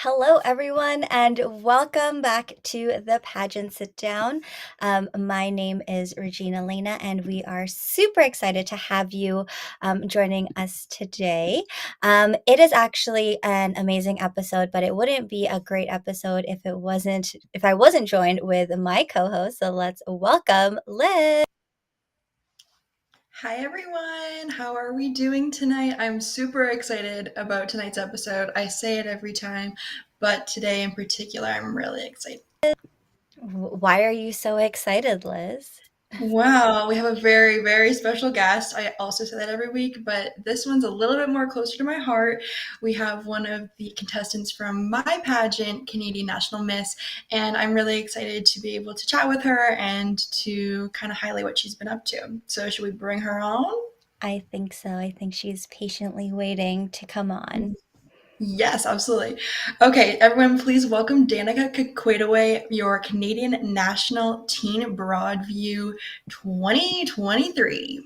Hello, everyone, and welcome back to the Pageant Sit Down. My name is Regina Lena, and we are super excited to have you joining us today. It is actually an amazing episode, but it wouldn't be a great episode if I wasn't joined with my co-host. So let's welcome Liz. Hi everyone, how are we doing tonight? I'm super excited about tonight's episode. I say it every time, but today in particular, I'm really excited. Why are you so excited, Liz? Wow, we have a very, very special guest. I also say that every week, but this one's a little bit more closer to my heart. We have one of the contestants from my pageant, Canadian National Miss, and I'm really excited to be able to chat with her and to kind of highlight what she's been up to. So, should we bring her on? I think so. I think she's patiently waiting to come on. Yes, absolutely. Okay, everyone, please welcome Dannicka Kequahtooway, your Canadian National Teen Broadview 2023.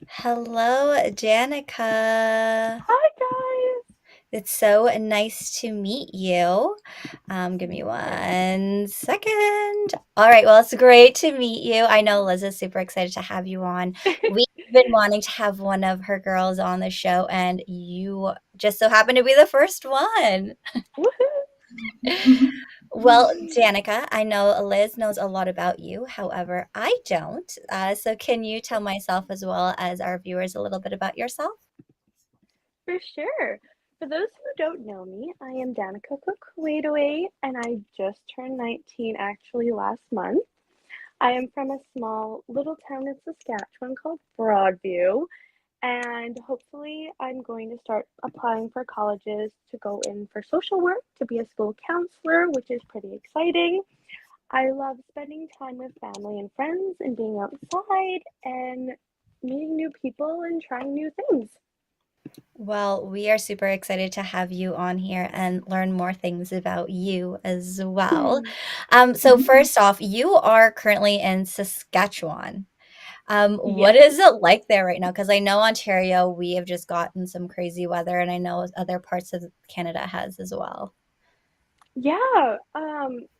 Hello, Danica. Hi guys. It's so nice to meet you. Give me 1 second. All right, well, it's great to meet you. I know Liz is super excited to have you on. We've been wanting to have one of her girls on the show, and you just so happen to be the first one. Woohoo. Well, Danica, I know Liz knows a lot about you. However, I don't. So can you tell myself as well as our viewers a little bit about yourself? For sure. For those who don't know me, I am Dannicka Kequahtooway and I just turned 19 actually last month. I am from a small little town in Saskatchewan called Broadview, and hopefully I'm going to start applying for colleges to go in for social work to be a school counselor, which is pretty exciting. I love spending time with family and friends and being outside and meeting new people and trying new things. Well, we are super excited to have you on here and learn more things about you as well. So first off, you are currently in Saskatchewan. What Yes. is it like there right now? Because I know Ontario, we have just gotten some crazy weather, and I know other parts of Canada has as well. Yeah,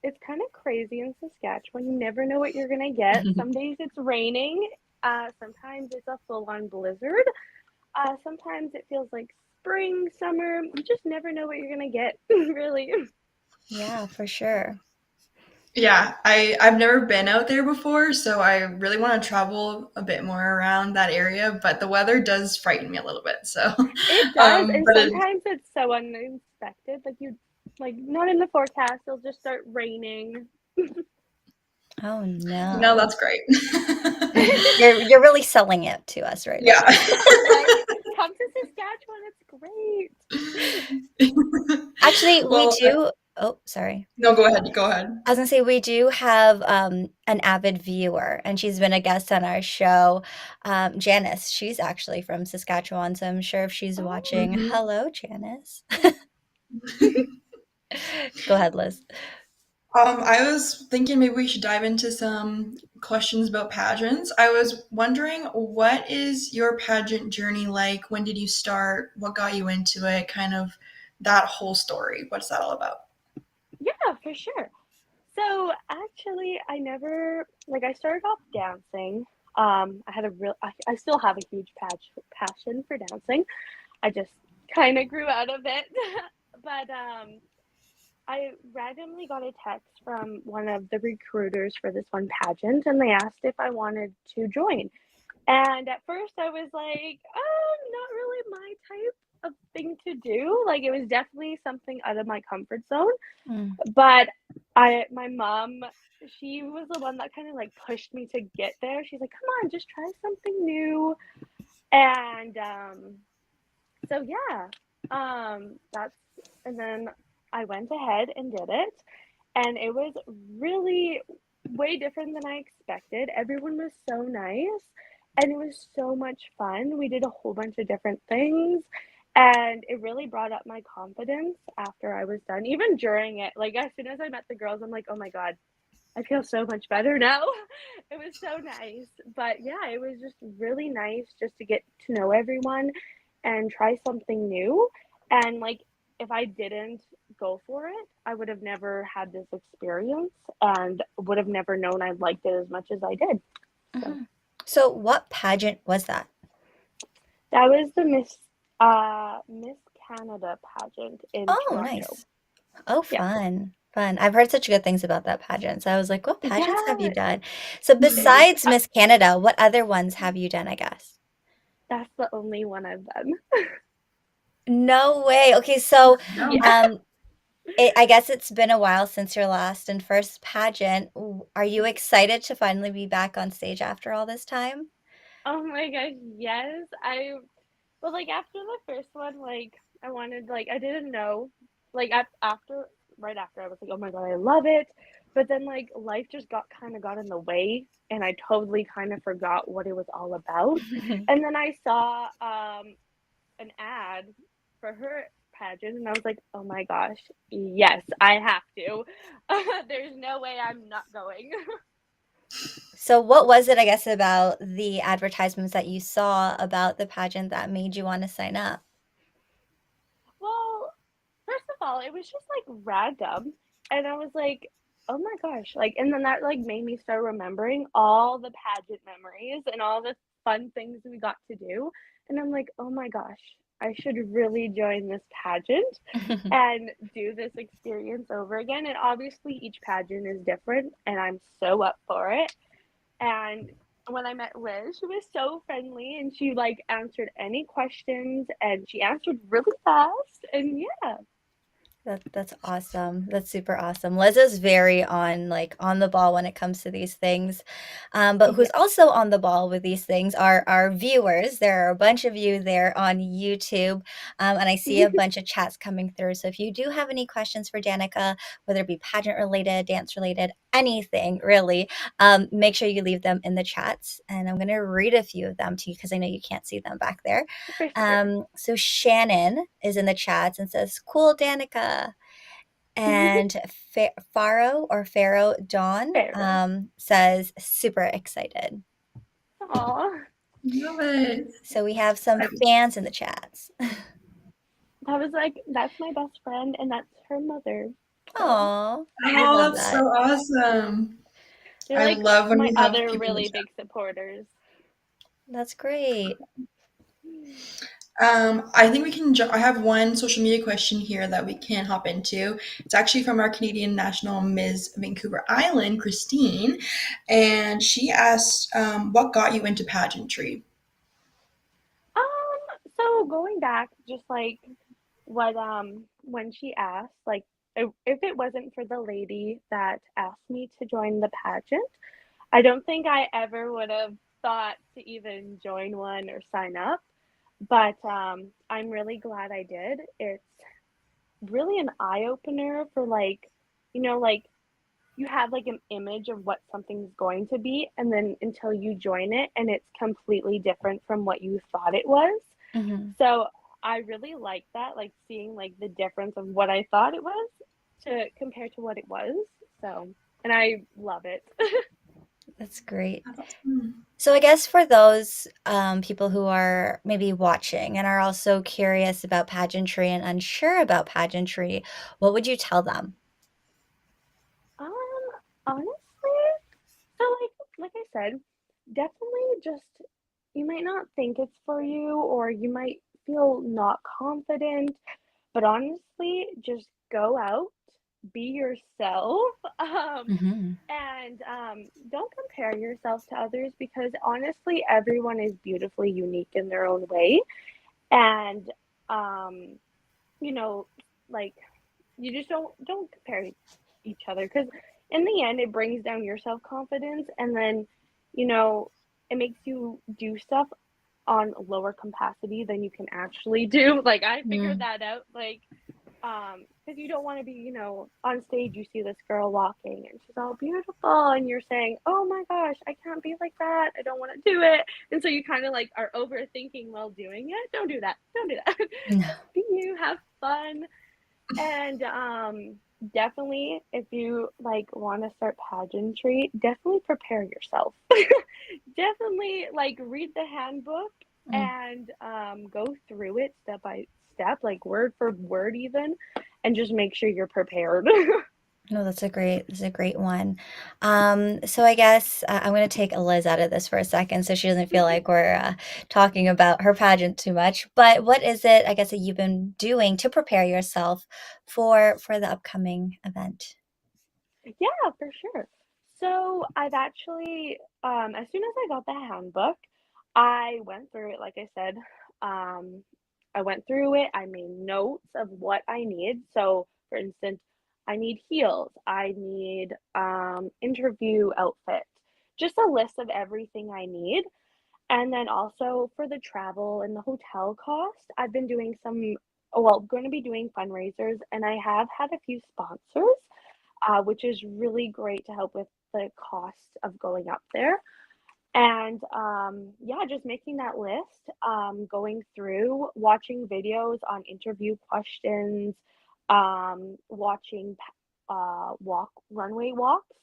it's kind of crazy in Saskatchewan. You never know what you're gonna get. Some days it's raining, sometimes it's a full-on blizzard. Sometimes it feels like spring, summer. You just never know what you're gonna get, really. Yeah, for sure. Yeah, I've never been out there before, so I really want to travel a bit more around that area, but the weather does frighten me a little bit. So, It does, and but it, sometimes it's so unexpected. Like not in the forecast, it'll just start raining. Oh no, no. that's great. You're really selling it to us right Yeah. now. Right? Come to Saskatchewan, it's great. Actually, we Well, do. Oh, sorry. no, go ahead. Go ahead. I was gonna say we do have an avid viewer, and she's been a guest on our show. Janice, she's actually from Saskatchewan, so I'm sure if she's Oh. watching, Mhm. hello, Janice. Go ahead, Liz. I was thinking maybe we should dive into some questions about pageants. I was wondering, what is your pageant journey like? When did you start? What got you into it? Kind of that whole story. What's that all about? Yeah, for sure. So actually, I never like I started off dancing. I had a real I still have a huge passion for dancing. I just kind of grew out of it. But I randomly got a text from one of the recruiters for this one pageant, and they asked if I wanted to join. And at first, I was like, not really my type of thing to do. Like, it was definitely something out of my comfort zone. Mm. But my mom, she was the one that kind of like pushed me to get there. She's like, come on, just try something new. And so yeah, that's and then I went ahead and did it, and it was really way different than I expected. Everyone was so nice, and it was so much fun. We did a whole bunch of different things, and it really brought up my confidence after I was done. Even during it, like as soon as I met the girls, I'm like, oh my god, I feel so much better now. It was so nice. But yeah, it was just really nice just to get to know everyone and try something new. And like if I didn't go for it, I would have never had this experience and would have never known I liked it as much as I did. So Mhm. So what pageant was that? that was the Miss Canada pageant in Oh, Toronto. nice. Oh, Yeah. fun. Fun. I've heard such good things about that pageant. So I was like, what pageants have you Yeah. done? So It was besides Miss Canada, what other ones have you done, I guess? that's the only one I've done. No way. Okay, so No. Yeah. um I guess it's been a while since your last and first pageant. Are you excited to finally be back on stage after all this time? Oh my gosh, yes. Well, like after the first one, like I wanted, like I didn't know, like after, right after, I was like, oh my God, I love it. But then like life just got in the way, and I totally kind of forgot what it was all about. And then I saw an ad for her pageant, and I was like, oh my gosh, yes, I have to. There's no way I'm not going. So what was it, I guess, about the advertisements that you saw about the pageant that made you want to sign up? Well, first of all, it was just like random. And I was like, oh my gosh. Like, and then that like made me start remembering all the pageant memories and all the fun things we got to do. And I'm like, oh my gosh, I should really join this pageant and do this experience over again. And obviously, each pageant is different, and I'm so up for it. And when I met Liz, she was so friendly and she like answered any questions and she answered really fast. And yeah, That's awesome. That's super awesome. Liz is very on the ball when it comes to these things. But yeah, who's also on the ball with these things are our viewers. There are a bunch of you there on YouTube, and I see a bunch of chats coming through. So if you do have any questions for Danica, whether it be pageant related, dance related, anything really, make sure you leave them in the chats, and I'm going to read a few of them to you because I know you can't see them back there. for sure. So Shannon is in the chats and says, "Cool, Danica." And Pharaoh Dawn Pharaoh. says, "Super excited." Aw, Love it. So we have some I, fans in the chats. that was like, that's my best friend and that's her mother. So Oh, I oh, love that's so that. awesome. they're I like love when my we have other people in the really chat. big supporters. That's great. I think we can. I have one social media question here that we can hop into. It's actually from our Canadian National Ms. Vancouver Island, Christine, and she asked, "What got you into pageantry?" So going back, just like what when she asked, like if it wasn't for the lady that asked me to join the pageant, I don't think I ever would have thought to even join one or sign up. But I'm really glad I did. It's really an eye opener for like, like you have like an image of what something's going to be, and then until you join it, and it's completely different from what you thought it was. Mhm. So I really like that, like seeing like the difference of what I thought it was to compare to what it was. So, and I love it. That's great. That's awesome. So I guess for those people who are maybe watching and are also curious about pageantry and unsure about pageantry, what would you tell them? Um, Honestly, so like I said, definitely just you might not think it's for you or you might feel not confident, but honestly, just go out, be yourself, Mhm. and don't compare yourself to others because honestly, everyone is beautifully unique in their own way. And um, you know, like you just don't compare each other because in the end it brings down your self-confidence, and then you know it makes you do stuff on lower capacity than you can actually do. Like I figured Mm. that out, like because you don't want to be, on stage you see this girl walking and she's all beautiful and you're saying, oh my gosh, I can't be like that, I don't want to do it. And so you kind of like are overthinking while doing it. Don't do that, don't do that. No. Just be you, have fun. And definitely if you like want to start pageantry, definitely prepare yourself. Definitely like read the handbook Mm. and go through it step by step, like word for word even, and just make sure you're prepared. No, that's a great one. So I guess I'm going to take Liz out of this for a second so she doesn't feel like we're talking about her pageant too much. But what is it, I guess, that you've been doing to prepare yourself for the upcoming event? Yeah, for sure. So I've actually, as soon as I got the handbook, I went through it, like I said. Um, I went through it, I made notes of what I need. So, for instance, I need heels, I need interview outfit, just a list of everything I need. And then also for the travel and the hotel cost, I've been doing some, well, going to be doing fundraisers, and I have had a few sponsors, which is really great to help with the cost of going up there. And yeah, just making that list, going through, watching videos on interview questions, watching runway walks,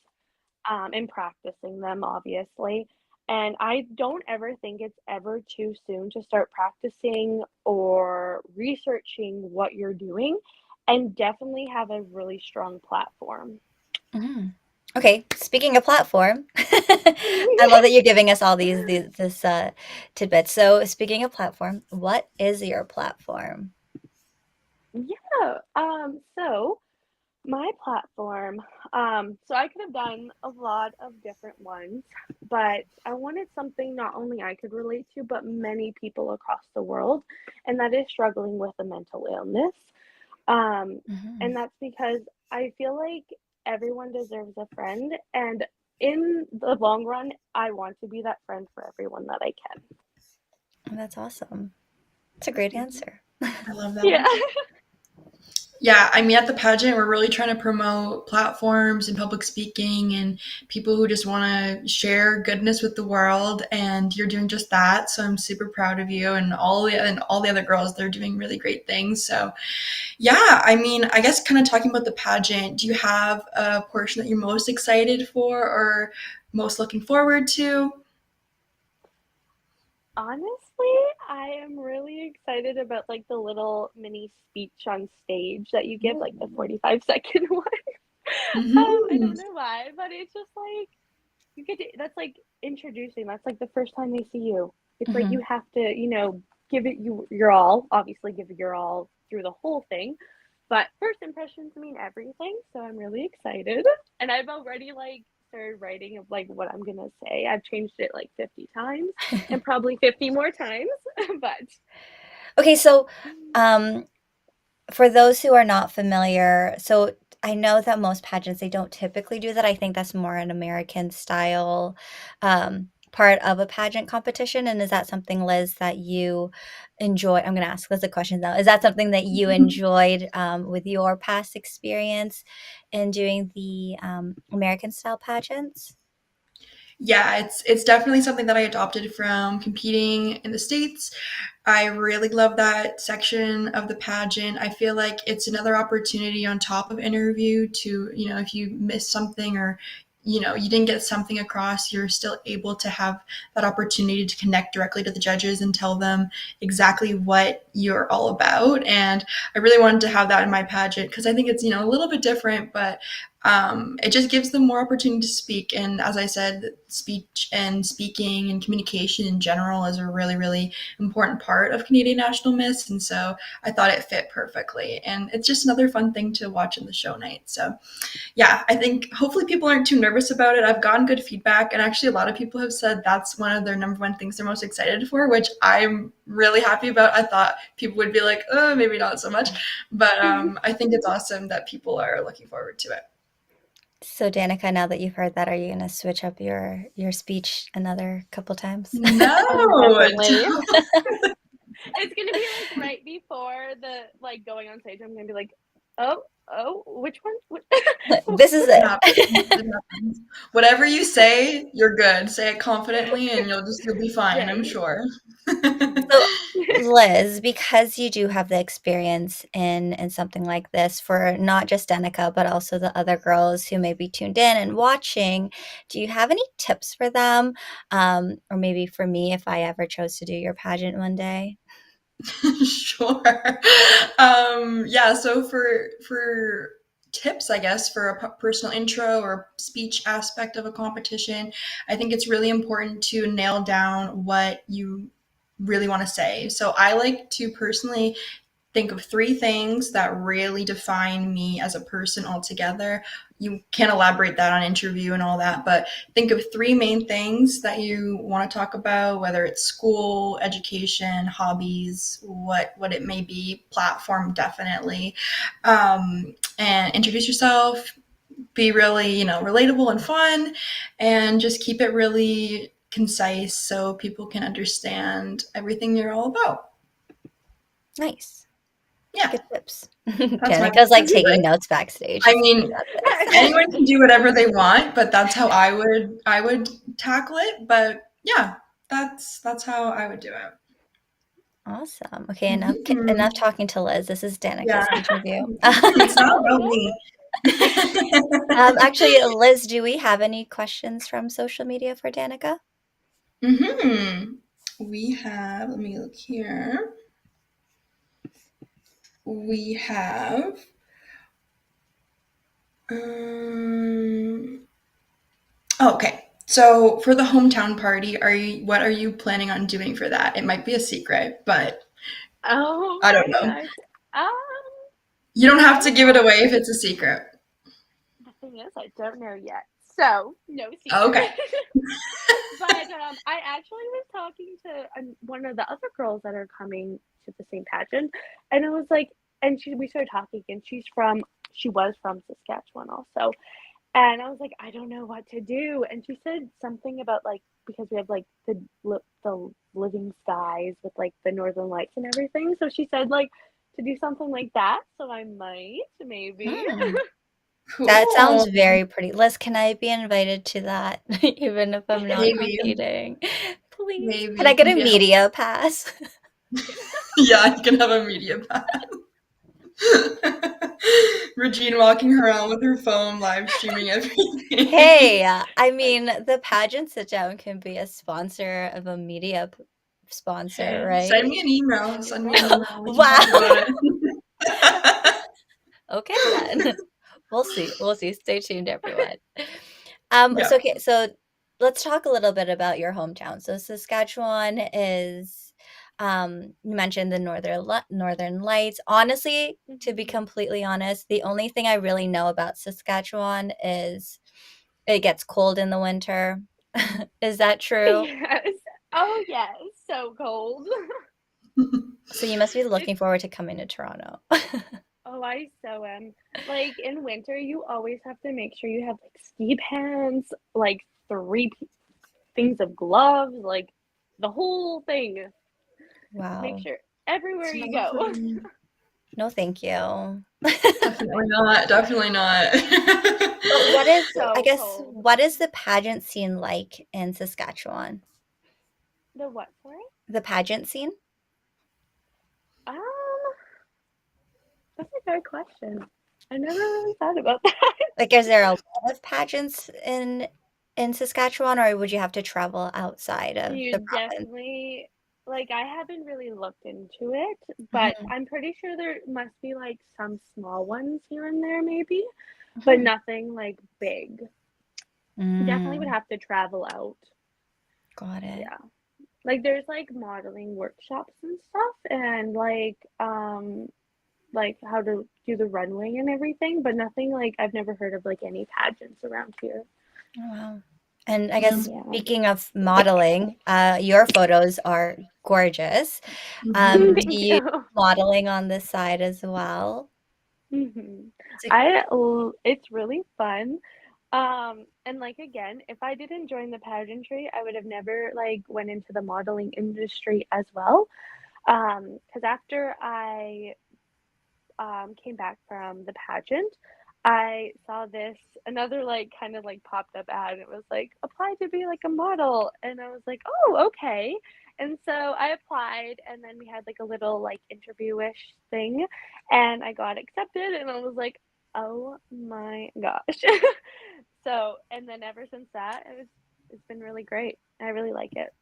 and practicing them, obviously. And I don't ever think it's ever too soon to start practicing or researching what you're doing, and definitely have a really strong platform. Mhm. Okay, speaking of platform, I love that you're giving us all these this tidbits. So, speaking of platform, what is your platform? Yeah. So my platform, so I could have done a lot of different ones, but I wanted something not only I could relate to, but many people across the world, and that is struggling with a mental illness. Um, Mhm. and that's because I feel like everyone deserves a friend, and in the long run, I want to be that friend for everyone that I can. That's awesome. It's a great answer. I love that Yeah. one. Yeah, I mean, at the pageant, we're really trying to promote platforms and public speaking and people who just want to share goodness with the world. And you're doing just that. So I'm super proud of you and all the other girls. They're doing really great things. So yeah, I mean, I guess kind of talking about the pageant. Do you have a portion that you're most excited for or most looking forward to? Honestly, I am really excited about like the little mini speech on stage that you give, like the 45-second one. I Hmm. don't know why, but it's just like you get to, that's like introducing. That's like the first time they see you. It's like you Mhm. have to, give it your all. Obviously, give it your all through the whole thing. But first impressions mean everything, so I'm really excited. And I've already like started writing of like what I'm gonna say. I've changed it like 50 times and probably 50 more times. But Okay, so um, for those who are not familiar, so I know that most pageants, they don't typically do that. I think that's more an American style part of a pageant competition. And is that something, Liz, that you enjoy? I'm going to ask Liz a question now. Is that something that you enjoyed with your past experience in doing the American style pageants? Yeah, it's definitely something that I adopted from competing in the States. I really love that section of the pageant. I feel like it's another opportunity on top of interview to, if you miss something or, you didn't get something across, you're still able to have that opportunity to connect directly to the judges and tell them exactly what you're all about. And I really wanted to have that in my pageant because I think it's, a little bit different, but it just gives them more opportunity to speak. And as I said, speech and speaking and communication in general is a really, really important part of Canadian National Miss. And so I thought it fit perfectly. And it's just another fun thing to watch in the show night. So yeah, I think hopefully people aren't too nervous about it. I've gotten good feedback. And actually, a lot of people have said that's one of their number one things they're most excited for, which I'm really happy about. I thought people would be like, oh, maybe not so much. But I think it's awesome that people are looking forward to it. So, Danica, now that you've heard that, are you going to switch up your speech another couple times? No, oh, definitely. don't. It's gonna be like right before the like going on stage. I'm gonna be like, oh, oh, which one? This is It it. happens. It happens. Whatever you say, you're good. Say it confidently, and you'll be fine. I'm Right. sure. So, Liz, because you do have the experience in something like this for not just Danica, but also the other girls who may be tuned in and watching, do you have any tips for them? Or maybe for me if I ever chose to do your pageant one day? Sure. Yeah, so for tips, I guess, for a personal intro or speech aspect of a competition, I think it's really important to nail down what you really want to say. So I like to personally think of three things that really define me as a person altogether. You can elaborate that on interview and all that, but think of three main things that you want to talk about, whether it's school, education, hobbies, what it may be, platform definitely. And introduce yourself, be really, relatable and fun, and just keep it really concise so people can understand everything you're all about. Nice. Yeah, Good tips. that's my Danica's like taking like, notes backstage. I She's like, mean, "I got this." anyone can do whatever they want, but that's how I would tackle it. But yeah, that's how I would do it. Awesome. Okay, enough Mhm. talking to Liz. This is Yeah, Danica's interview. it's not Oh about yeah. me. Actually, Liz, do we have any questions from social media for Danica? We have. Let me look here. We have. Um, oh, okay. So for the hometown party, what are you planning on doing for that? It might be a secret, but Oh I don't my know. gosh. Um, You don't I have to don't give it know. away if it's a secret. The thing is, I don't know yet. So, no secret. Okay. But I actually was talking to one of the other girls that are coming to the same pageant, and I was like, and we started talking, and she was from Saskatchewan also, and I was like, I don't know what to do, and she said something about like because we have like the living skies with like the northern lights and everything, so she said like to do something like that, so I might maybe. Hmm. That sounds Cool. very pretty. Liz, can I be invited to that, even if I'm not Maybe. competing? Please. Maybe Can I you get can a be a help. media pass? Yeah, you can have a media pass. Regine walking around with her phone, live streaming everything. Hey, I mean, the pageant sit down can be a sponsor of a media sponsor, Hey, send right? me an email. It Send me an was. email. We can Wow. talk about it. Okay then. We'll see. We'll see. Stay tuned, everyone. Yeah. So let's talk a little bit about your hometown. So Saskatchewan is, you mentioned the Northern Lights. Honestly, to be Mhm. completely honest, the only thing I really know about Saskatchewan is it gets cold in the winter. Is that true? Yes. Oh yes, so cold. So you must be It's looking forward to coming to Toronto. oh, I so am. Like in winter, you always have to make sure you have like ski pants, like things of gloves, like the whole thing. Make Wow. sure It's everywhere you not for go. me. No, thank you. Definitely not. Definitely not. But So cold. what is the pageant scene like in Saskatchewan? The what, sorry? The pageant scene? Um, that's a good question. I never really thought about that. Like, is there a lot of pageants in Saskatchewan, or would you have to travel outside of the You province? definitely like I haven't really looked into it, but Mhm, I'm pretty sure there must be like some small ones here and there maybe, but mhm. nothing like big. Definitely would Mm, have to travel out. got it. Yeah. Like there's like modeling workshops and stuff and like how to do the runway and everything, but nothing like I've never heard of like any pageants around here. Oh, wow. And I Yeah. guess Yeah. speaking of modeling, your photos are gorgeous. Mhm. Do Thank you you. modeling on the side as well? Mhm. It's a It's really fun. And like again, if I didn't join the pageantry, I would have never like went into the modeling industry as well. Because after I came back from the pageant, I saw this another like kind of like popped up ad and it was like apply to be like a model and I was like, "Oh, okay." And so I applied and then we had like a little like interview-ish thing and I got accepted and I was like, "Oh my gosh." So, and then ever since that, it's been really great. I really like it.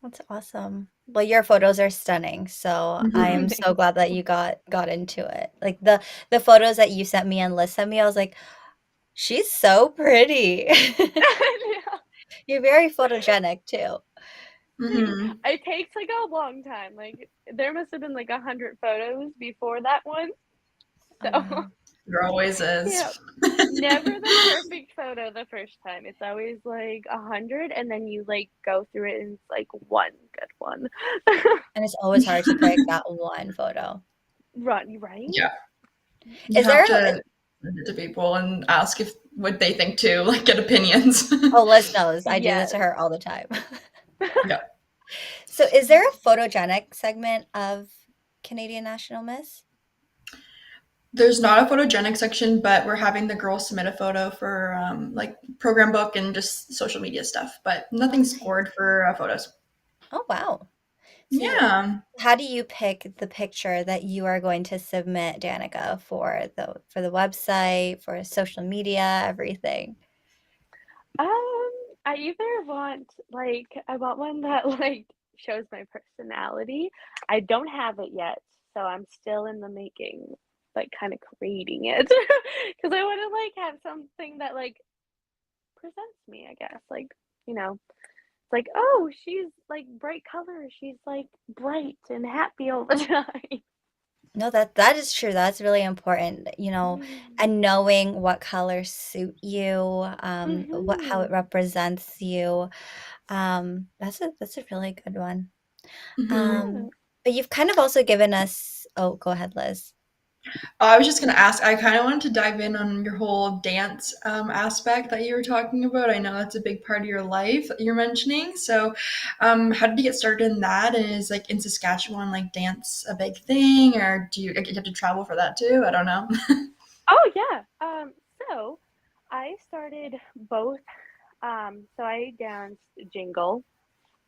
That's awesome. Well, your photos are stunning, so I am Mhm. so Thank glad that you. you got into it. Like the photos that you sent me and Liz sent me, I was like, she's so pretty. Yeah. You're very photogenic too. Thanks. Mhm. It takes like a long time. Like there must have been like 100 photos before that one. Oh So wow. There always is. yeah, never the perfect photo the first time. It's always like 100, and then you like go through it, and it's like one good one. And it's always hard to pick that one photo. Run, right? Yeah, you Is have there a, to send it to people and ask if what they think too, like get opinions. oh, Liz knows. I do this Yes. to her all the time. Yeah. So is there a photogenic segment of Canadian National Miss? There's not a photogenic section, but we're having the girls submit a photo for like program book and just social media stuff, but Oh, nothing nice. scored for photos. Oh, wow. So Yeah. how do you pick the picture that you are going to submit, Danica, for the website, for social media, everything? Um, I either want like I want one that like shows my personality. I don't have it yet, so I'm still in the making, like kind of creating it because I want to like have something that like presents me, I guess. Like, it's like, oh, she's like bright colors. She's like bright and happy all the time. No, that is true. That's really important, and knowing what colors suit you, what how it Hmm. represents you. That's a really good one. Hmm. Yeah. Um, but you've kind of also given us, oh, go ahead, Liz. I was just going to ask, I kind of wanted to dive in on your whole dance aspect that you were talking about. I know that's a big part of your life that you're mentioning. So, how did you get started in that? And is like in Saskatchewan, like dance a big thing, or do you, like, you have to travel for that too? I don't know. Oh yeah. So I started both. So I danced jingle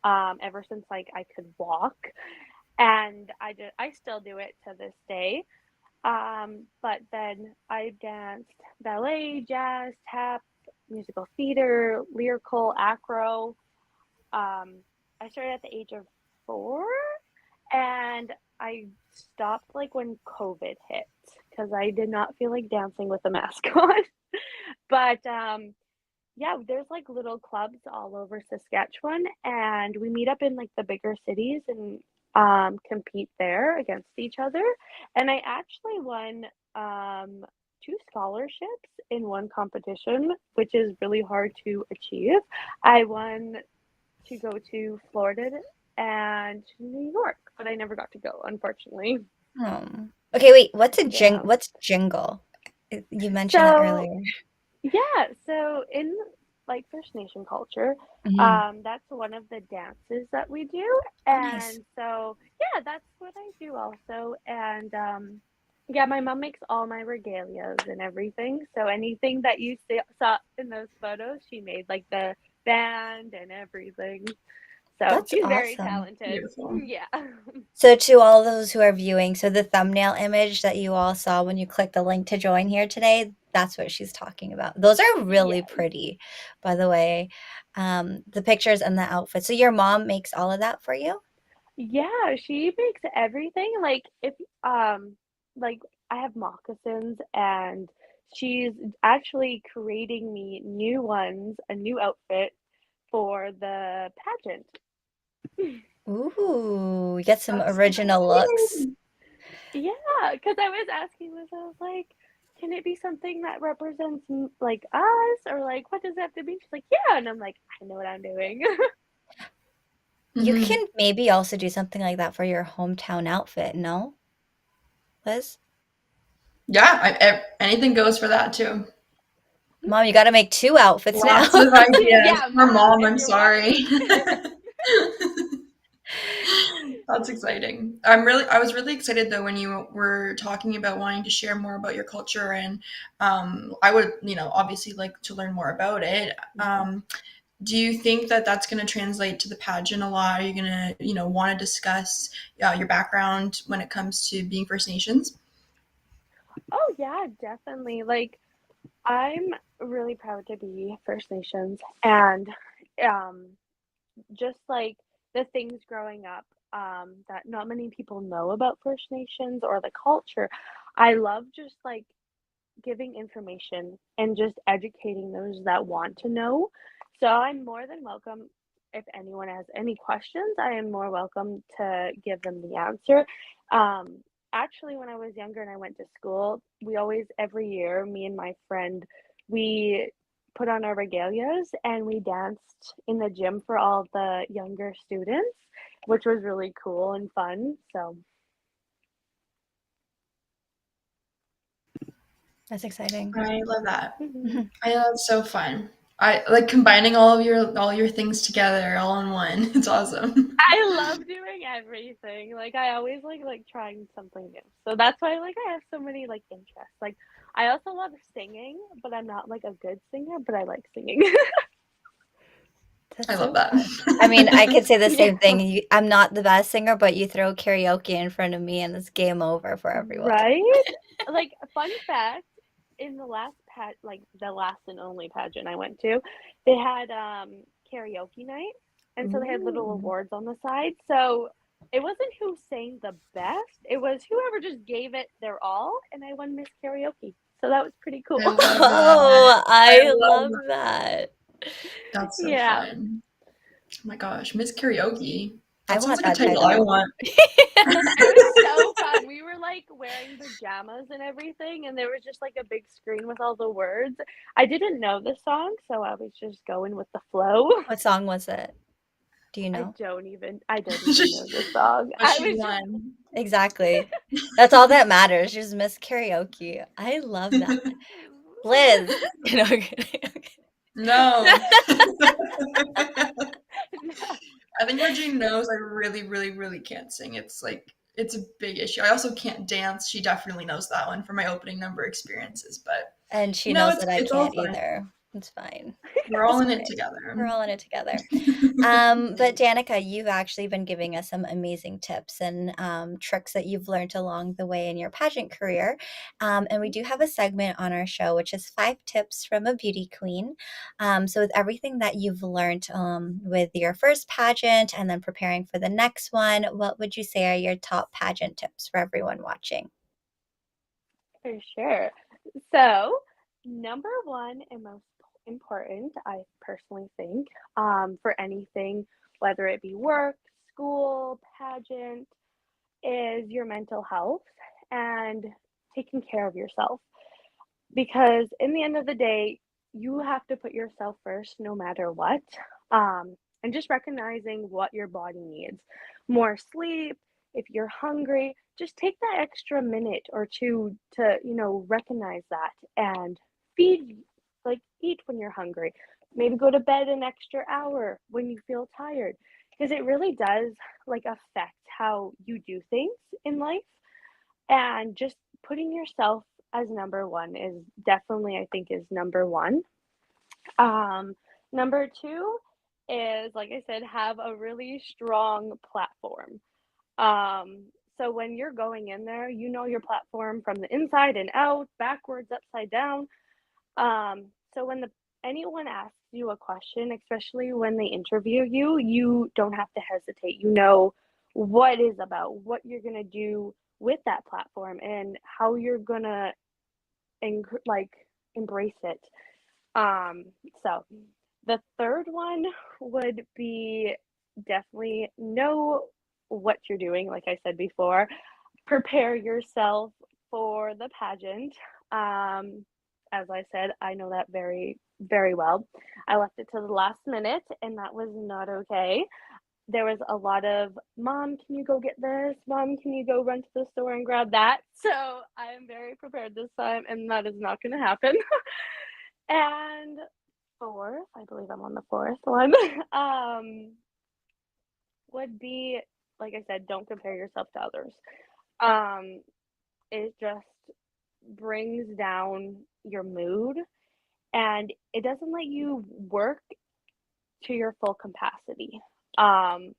ever since like I could walk, and I still do it to this day. But then I danced ballet, jazz, tap, musical theater, lyrical, acro. I started at the age of 4, and I stopped like when COVID hit because I did not feel like dancing with a mask on. But yeah, there's like little clubs all over Saskatchewan, and we meet up in like the bigger cities and compete there against each other. And I actually won two scholarships in one competition, which is really hard to achieve. I won to go to Florida and New York, but I never got to go, unfortunately. Oh. Okay, wait, Yeah. what's jingle? You mentioned that So earlier. yeah, so in like First Nation culture, Mhm. that's one of the dances that we do. Oh, nice. And so, yeah, that's what I do also. And yeah, my mom makes all my regalias and everything. So anything that you saw in those photos, she made like the band and everything. So That's she's very awesome. talented. Beautiful. Yeah. So to all those who are viewing, so the thumbnail image that you all saw when you clicked the link to join here today, that's what she's talking about. Those are really Yes. pretty, by the way. The pictures and the outfits. So your mom makes all of that for you? Yeah, she makes everything. Like if like I have moccasins, and she's actually creating me new ones, a new outfit for the pageant. Ooh, you get some That's so original looks. exciting. Yeah, because I was asking Liz, I was like, can it be something that represents like us, or like what does it have to be? She's like, yeah, and I'm like, I know what I'm doing. You Hmm. can maybe also do something like that for your hometown outfit, no, Liz? Yeah, anything goes for that too. Mom, you got to make two outfits now. Lots of ideas. Yeah, Poor mom, mom, if I'm you're sorry. watching. That's exciting. I was really excited though when you were talking about wanting to share more about your culture, and I would, obviously like to learn more about it. Mhm. Do you think that that's going to translate to the pageant a lot? Are you going to, want to discuss your background when it comes to being First Nations? Oh yeah, definitely. Like I'm really proud to be First Nations, and um just like the things growing up that not many people know about First Nations or the culture. I love just like giving information and just educating those that want to know. So I'm more than welcome. If anyone has any questions, I am more welcome to give them the answer. Um, Actually, when I was younger and I went to school, we always, every year, me and my friend, we put on our regalias and we danced in the gym for all the younger students, which was really cool and fun. So, That's exciting. I love that. mhm. I know it's so fun. I like combining all your things together all in one. It's awesome. I love doing everything. Like I always like trying something new. So that's why like I have so many like interests. Like I also love singing, but I'm not like a good singer, but I like singing. I That's love so that. fun. I mean, I could say the Yeah. same thing. I'm not the best singer, but you throw karaoke in front of me and it's game over for everyone. Right? Like fun fact, in the last like the last and only pageant I went to, they had karaoke night, and so they had little Ooh. awards on the side. So it wasn't who sang the best, it was whoever just gave it their all, and I won Miss Karaoke. So that was pretty cool. I love that. Oh, I I love love that. that. That's so Yeah. fun. Oh my gosh, Miss Karaoke. I That sounds want like a that title I title. want. It was so fun. We were like wearing pajamas and everything, and there was just like a big screen with all the words. I didn't know the song, so I was just going with the flow. What song was it? Do you know? I don't even know the song. But I she was just won. Exactly. That's all that matters. Just Miss Karaoke. I love that. Liz. You know, okay. No. No. I think Regine knows I really, really, really can't sing. It's like it's a big issue. I also can't dance. She definitely knows that one from my opening number experiences. But And she you know, knows it's that I it's all can't fun. either. It's fine. We're all It's in it okay. together. We're all in it together. But Danica, you've actually been giving us some amazing tips and tricks that you've learned along the way in your pageant career. And we do have a segment on our show, which is 5 tips from a beauty queen. So, with everything that you've learned with your first pageant and then preparing for the next one, what would you say are your top pageant tips for everyone watching? For sure. So, number one and most important, I personally think, for anything, whether it be work, school, pageant, is your mental health and taking care of yourself. Because in the end of the day, you have to put yourself first no matter what. And just recognizing what your body needs. More sleep, if you're hungry, just take that extra minute or two to, recognize that and feed, like eat when you're hungry. Maybe go to bed an extra hour when you feel tired. Because it really does like affect how you do things in life, and just putting yourself as number one is definitely, I think, is number one. Number two is, like I said, have a really strong platform. So when you're going in there, you know your platform from the inside and out, backwards, upside down. So when anyone asks you a question, especially when they interview you, you don't have to hesitate. You know what is about, what you're gonna do with that platform, and how you're gonna like embrace it. Um, so the third one would be definitely know what you're doing. Like I said before, prepare yourself for the pageant. Um, as I said, I know that very, very well. I left it to the last minute, and that was not okay. There was a lot of, Mom, can you go get this? Mom, can you go run to the store and grab that? So I am very prepared this time, and that is not going to happen. And fourth, I believe I'm on the fourth one, would be, like I said, don't compare yourself to others. Um, it just brings down your mood, and it doesn't let you work to your full capacity. Um,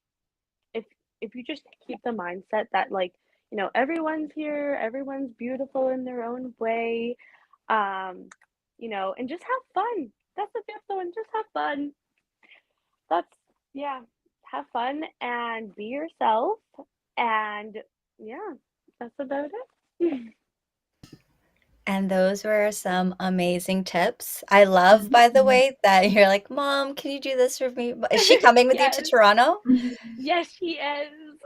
if if you just keep the mindset that like, everyone's here, everyone's beautiful in their own way, um, and just have fun. That's the fifth one. Just have fun. That's, yeah. have fun and be yourself. And yeah, that's about it. And those were some amazing tips. I love, by the Mhm. way, that you're like, Mom, can you do this for me? Is she coming with you to Yes. Toronto? Mhm. Yes, she is.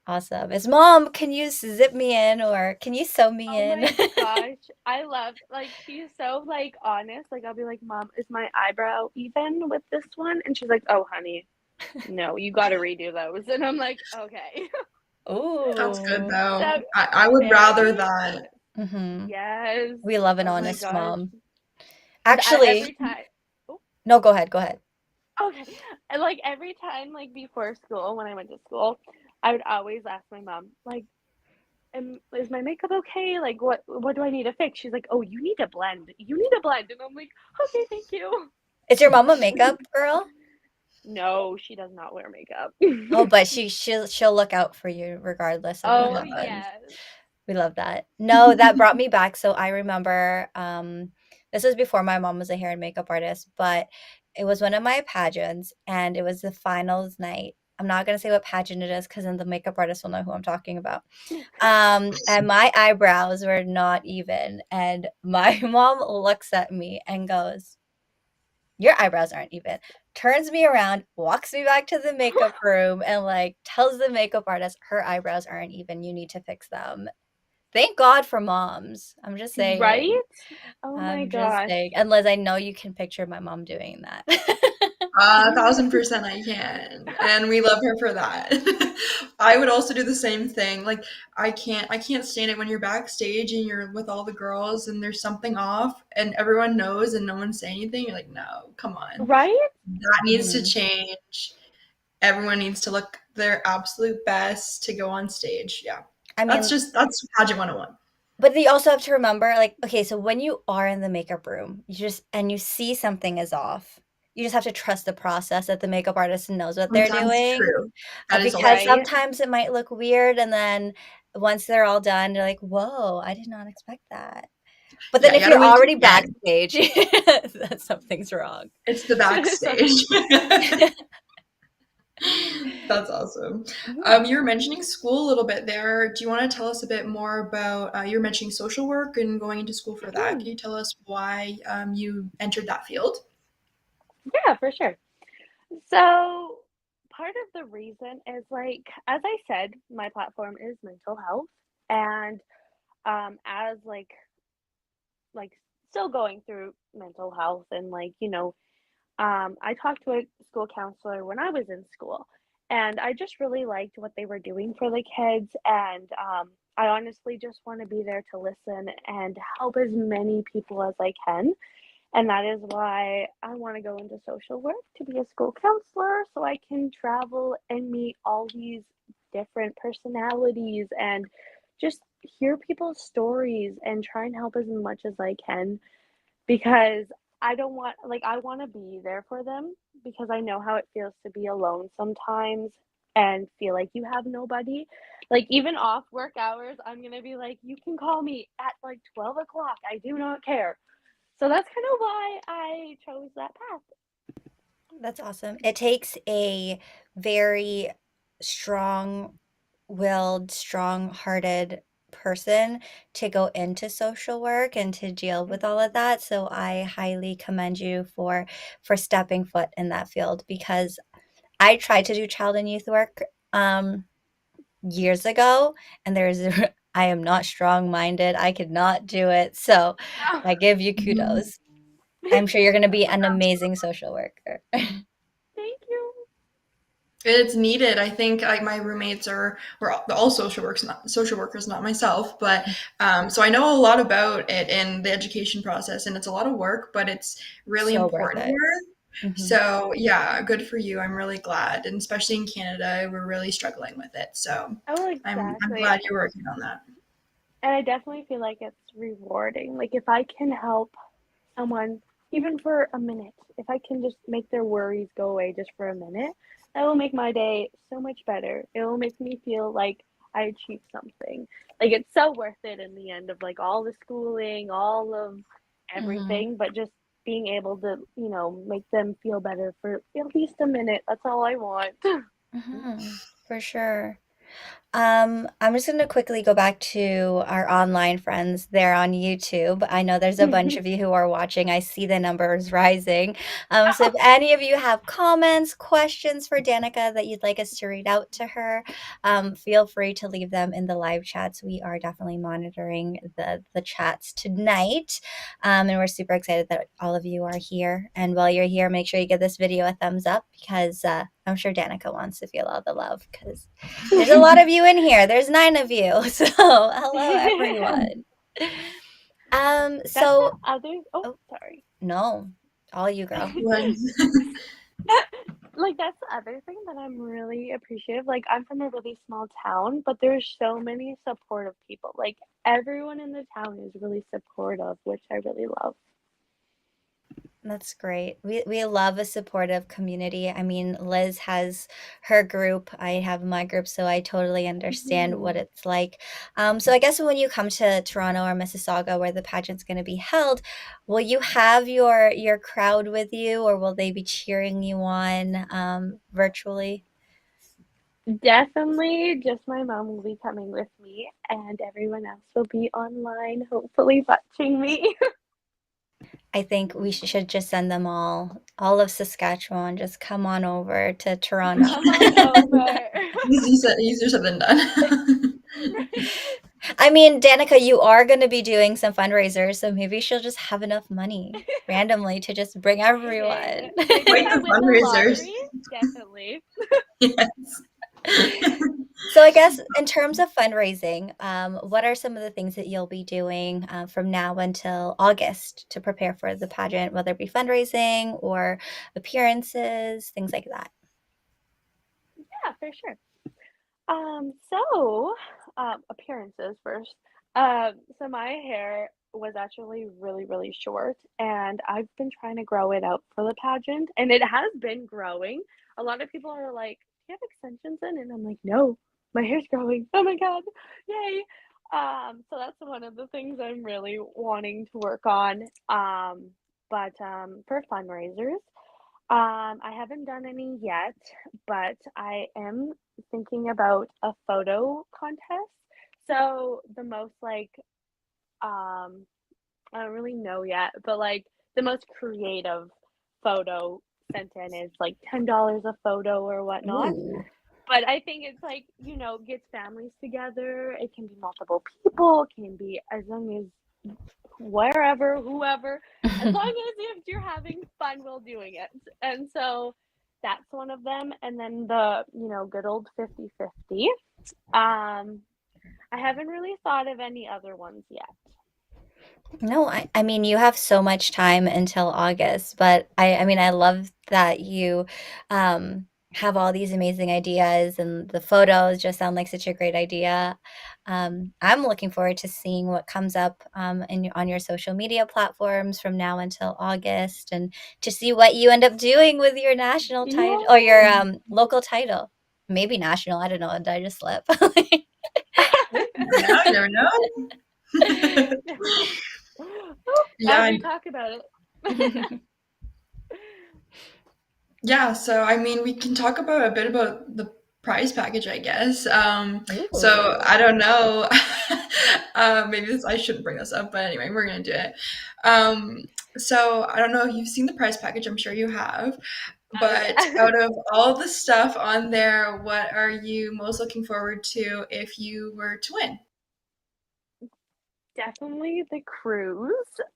Awesome. Is Mom, can you zip me in or can you sew me Oh in? my gosh. I love like she's so like honest. Like I'll be like, "Mom, is my eyebrow even with this one?" And she's like, "Oh, honey, no, you got to redo those." And I'm like, "Okay." That's good Ooh. though. So I would rather very that. honest. Mhm. Yes. We love an Oh my honest gosh. mom. Every Actually, time. Oh, no, go ahead, go ahead. okay. And like every time, like before school, when I went to school, I would always ask my mom, like, is my makeup okay? Like, what do I need to fix? She's like, oh, you need to blend. You need to blend. And I'm like, okay, thank you. Is your mom a makeup girl? No, she does not wear makeup. Oh, but she'll look out for you regardless of what Oh, happens. yes. We love that. No, that brought me back. So I remember this was before my mom was a hair and makeup artist, but it was one of my pageants and it was the finals night. I'm not gonna say what pageant it is because then the makeup artist will know who I'm talking about. And my eyebrows were not even. And my mom looks at me and goes, your eyebrows aren't even. Turns me around, walks me back to the makeup room, and like tells the makeup artist her eyebrows aren't even. You need to fix them. Thank God for moms. I'm just Right? saying. Oh my I'm just gosh. saying. And Liz, I know you can picture my mom doing that. 1,000% I can. And we love her for that. I would also do the same thing. Like I can't stand it when you're backstage and you're with all the girls and there's something off and everyone knows and no one's saying anything. You're like, no, come on. Right? That needs to Mhm. change. Everyone needs to look their absolute best to go on stage. Yeah. I mean, That's pageant 101. but you also have to remember, like, okay, so when you are in the makeup room, you just and you see something is off, you just have to trust the process that the makeup artist knows what they're Sometimes doing, true. That is also because true. Right? sometimes it might look weird, and then once they're all done, you're like, "Whoa, I did not expect that." But then Yeah, you if gotta you're wait to already the end. backstage, then something's wrong. It's the So, backstage. That's awesome. yeah. You were mentioning school a little bit there. Do you want to tell us a bit more about, you were mentioning social work and going into school for that. Can you tell us why you entered that field? Yeah, for sure. So, part of the reason is like, as I said, my platform is mental health. And as like still going through mental health and like, I talked to a school counselor when I was in school, and I just really liked what they were doing for the kids. And I honestly just want to be there to listen and help as many people as I can. And that is why I want to go into social work to be a school counselor so I can travel and meet all these different personalities and just hear people's stories and try and help as much as I can because I don't want like I want to be there for them because I know how it feels to be alone sometimes and feel like you have nobody. Like even off work hours, I'm gonna be like, you can call me at like 12 o'clock. I do not care. So that's kind of why I chose that path. That's awesome. It takes a very strong-willed, strong-hearted person to go into social work and to deal with all of Mhm. that. So I highly commend you for stepping foot in that field because I tried to do child and youth work years ago, and I am not strong-minded. I could not do it. So I give you Mhm. kudos. I'm sure you're going to be an amazing social worker. Thank you. It's needed. I think like my roommates we're all social workers, not myself, but so I know a lot about it in the education process, and it's a lot of work, but it's really So worth important it. work. Mhm. So yeah, good for you. I'm really glad, and especially in Canada, we're really struggling with it. So Oh, I'm exactly. glad you're working on that. And I definitely feel like it's rewarding. Like if I can help someone even for a minute, if I can just make their worries go away just for a minute, that will make my day so much better. It will make me feel like I achieved something. Like it's so worth it in the end of like all the schooling, all of Mhm. everything, but just being able to, make them feel better for at least a minute. That's all I want. For sure. I'm just going to quickly go back to our online friends there on YouTube. I know there's a bunch of you who are watching. I see the numbers rising. So if any of you have comments, questions for Dannicka that you'd like us to read out to her, feel free to leave them in the live chats. We are definitely monitoring the chats tonight. And we're super excited that all of you are here. And while you're here, make sure you give this video a thumbs up because I'm sure Dannicka wants to feel all the love because there's a lot of you in here. There's 9 of you. So hello everyone. That's the So other. Oh, oh sorry. no. All you girl. Like, that's the other thing that I'm really appreciative. Like, I'm from a really small town, but there's so many supportive people. Like, everyone in the town is really supportive, which I really love. That's great. We love a supportive community. I mean, Liz has her group. I have my group, so I totally understand what it's like. So I guess when you come to Toronto or Mississauga, where the pageant's going to be held, will you have your crowd with you, or will they be cheering you on virtually? Definitely, just my mom will be coming with me, and everyone else will be online, hopefully watching me. I think we should just send them all of Saskatchewan, just come on over to Toronto. Come on over. Easier said than done. I mean, Dannicka, you are going to be doing some fundraisers, so maybe she'll just have enough money randomly to just bring Hey, everyone. maybe if Quite I the win the fundraisers. lottery, definitely. Yes. So I guess in terms of fundraising, what are some of the things that you'll be doing from now until August to prepare for the pageant, whether it be fundraising or appearances, things like that? Yeah, for sure. Appearances first. So my hair was actually really, really short, and I've been trying to grow it out for the pageant, and it has been growing. A lot of people are like, "Do you have extensions in?" And I'm like, "No, my hair's growing. Oh my God, yay!" So that's one of the things I'm really wanting to work on. But for fundraisers, I haven't done any yet, but I am thinking about a photo contest. So the most um I don't really know yet, but like the most creative photo sent in is like $10 a photo or whatnot. Ooh. But I think it's like, gets families together. It can be multiple people, it can be as long as wherever, whoever, as long as if you're having fun while doing it. And so that's one of them. And then the, good old 50-50. I haven't really thought of any other ones yet. No, I mean, you have so much time until August, but I mean, I love that you have all these amazing ideas and the photos just sound like such a great idea. I'm looking forward to seeing what comes up on your social media platforms from now until August and to see what you end up doing with your national title or your Yeah. local title. Maybe national, I don't know, did I just slip? Now you never know. As Yeah, we talk about it. yeah. So I mean, we can talk about a bit about the prize package, I guess. So Ooh. I don't know. Maybe I shouldn't bring this up, but anyway, we're gonna do it. So I don't know if you've seen the prize package. I'm sure you have. Oh But yeah. out of all the stuff on there, what are you most looking forward to if you were to win? Definitely the cruise.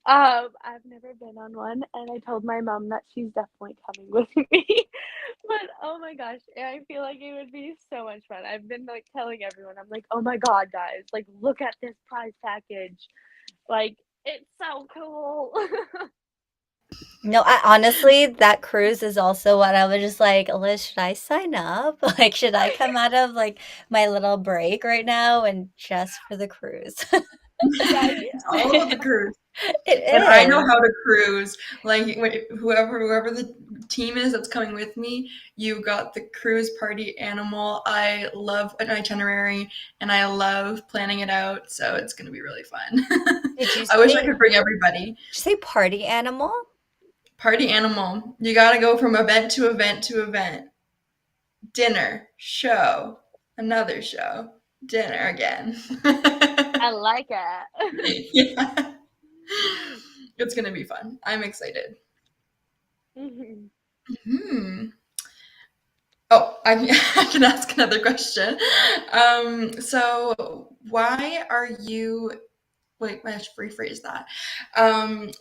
I've never been on one, and I told my mom that she's definitely coming with me. But oh my gosh, I feel like it would be so much fun. I've been like telling everyone, I'm like, oh my God, guys, like look at this prize package. Like it's so cool. No, I honestly, that cruise is also what I was just like, Liz, should I sign up? Like, should I come out of like my little break right now and just for the cruise? Right? It's all about the cruise. And I It know is. how to cruise. Like whoever the team is that's coming with me, you got the cruise party animal. I love an itinerary and I love planning it out, so it's gonna be really fun. Did you I wish I say could bring everybody. party animal? Party animal. You gotta go from event to event to event. Dinner, show, another show, dinner again. I like it. Yeah. It's gonna be fun. I'm excited. Mhm. Hmm. Oh, I can ask another question. So why are you Wait, I should rephrase that.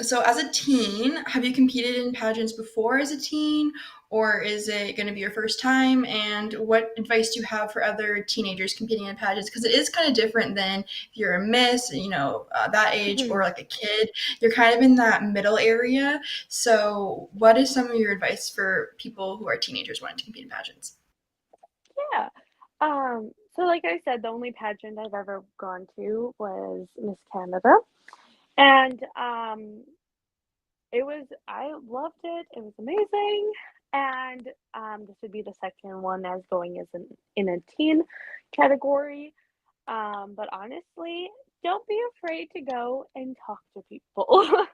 So, as a teen, have you competed in pageants before as a teen, or is it going to be your first time? And what advice do you have for other teenagers competing in pageants? Because it is kind of different than if you're a miss, that age, or Mhm. like a kid. You're kind of in that middle area. So, what is some of your advice for people who are teenagers wanting to compete in pageants? Yeah. So like I said, the only pageant I've ever gone to was Miss Canada. And I loved it. It was amazing. And this would be the second one as going as in a teen category. But honestly, don't be afraid to go and talk to people.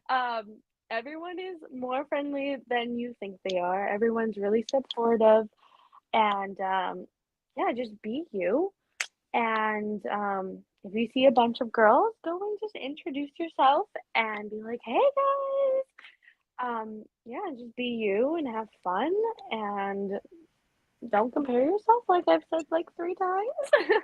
um, Everyone is more friendly than you think they are. Everyone's really supportive, and yeah, just be you. And if you see a bunch of girls, go and just introduce yourself and be like, "Hey guys." Yeah, just be you and have fun and don't compare yourself like I've said like 3 times.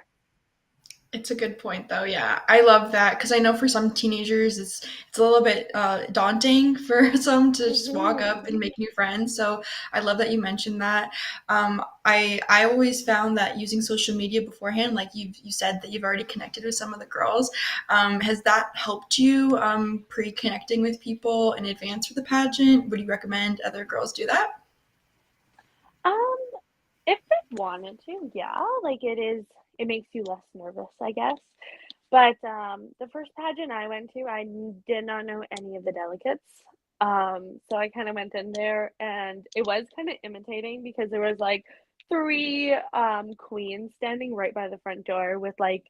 It's a good point, though. Yeah, I love that because I know for some teenagers, it's a little bit daunting for some to just walk up Mhm. and make new friends. So I love that you mentioned that. I always found that using social media beforehand, like you said that you've already connected with some of the girls, has that helped you pre-connecting with people in advance for the pageant? Would you recommend other girls do that? Um, if they wanted to, yeah, like it makes you less nervous, I guess. But the first pageant I went to, did not know any of the delegates. So I kind of went in there and it was kind of imitating because there was like three queens standing right by the front door with like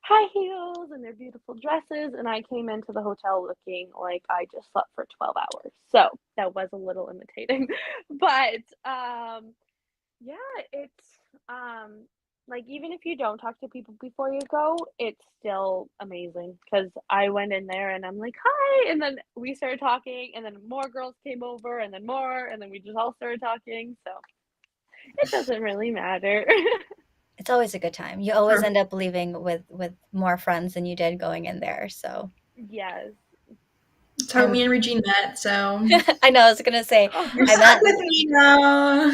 high heels and their beautiful dresses. And I came into the hotel looking like I just slept for 12 hours. So that was a little imitating. But yeah, it's like even if you don't talk to people before you go, it's still amazing because I went in there and I'm like, "Hi," and then we started talking, and then more girls came over, and then more, and then we just all started talking. So it doesn't really matter. It's always a good time. You always Or end up leaving with more friends than you did going in there. So Yes. it's how I'm me and Regine met. So I know I was gonna say you're I stuck met with me now.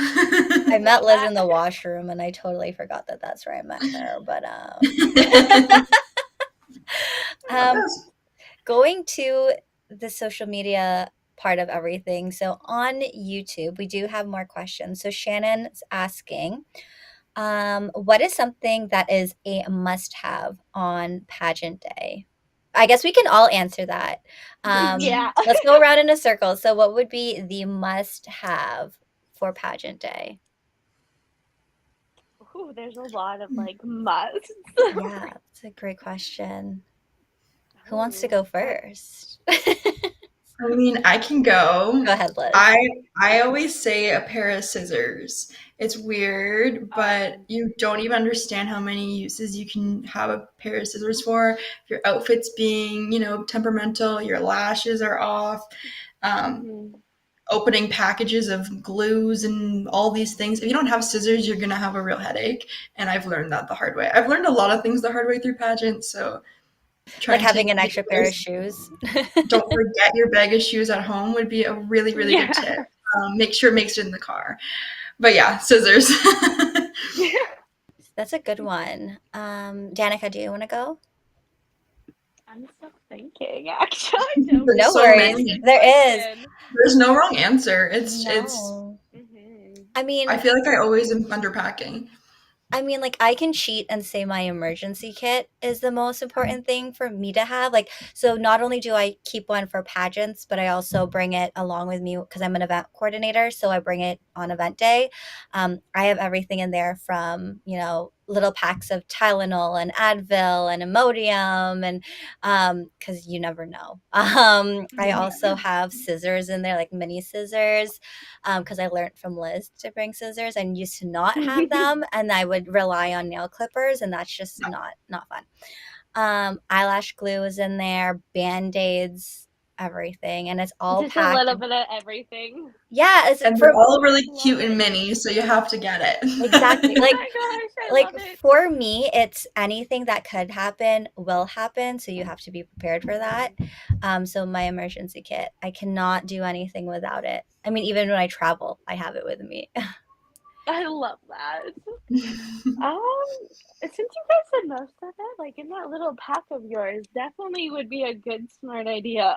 I met Liz I, in the washroom and I totally forgot that that's where I met her. But I love um those. going to the social media part of everything. So on YouTube, we do have more questions. So Shannon's asking, what is something that is a must have on pageant day? I guess we can all answer that. yeah. Let's go around in a circle. So, what would be the must have for pageant day? Ooh, there's a lot of like musts. Yeah, that's a great question. Who wants to Oh, go but first? I mean, I can go. Go ahead, Liz. I I always say a pair of scissors. It's weird, but um, you don't even understand how many uses you can have a pair of scissors for. If your outfit's being, temperamental, your lashes are off, um, mhm. opening packages of glues and all these things. If you don't have scissors, you're gonna have a real headache. And I've learned that the hard way. I've learned a lot of things the hard way through pageants, so try Like and having take an the extra pair of advice. shoes. Don't forget your bag of shoes at home would be a really, really good Yeah. tip. Make sure it makes it in the car. But yeah, scissors. That's a good one. Danica, do you want to go? I'm still thinking. Actually, I don't There's No know. so That's a worries. many. good There is. question. There's no wrong answer. It's No. Mhm. I I mean, feel like I always am underpacking. like I can cheat and say my emergency kit is the most important thing for me to have. Like, so not only do I keep one for pageants, but I also bring it along with me because I'm an event coordinator. So I bring it on event day. I have everything in there from, you know, little packs of Tylenol and Advil and Imodium, and because you never know. I also have scissors in there, like mini scissors, because I learned from Liz to bring scissors and used to not have them, and I would rely on nail clippers, and that's just not fun. Eyelash glue is in there, band-aids, everything, and it's all Just a packed. little bit of everything. Yeah, it's And they're all really cute and mini, so you have to get it. exactly Oh like my gosh, I love it. for me, it's anything that could happen will happen, so you have to be prepared for that. So my emergency kit, I cannot do anything without it. I mean, even when I travel, I have it with me. I love that. Since you guys said most of it, like in that little pack of yours, definitely would be a good smart idea.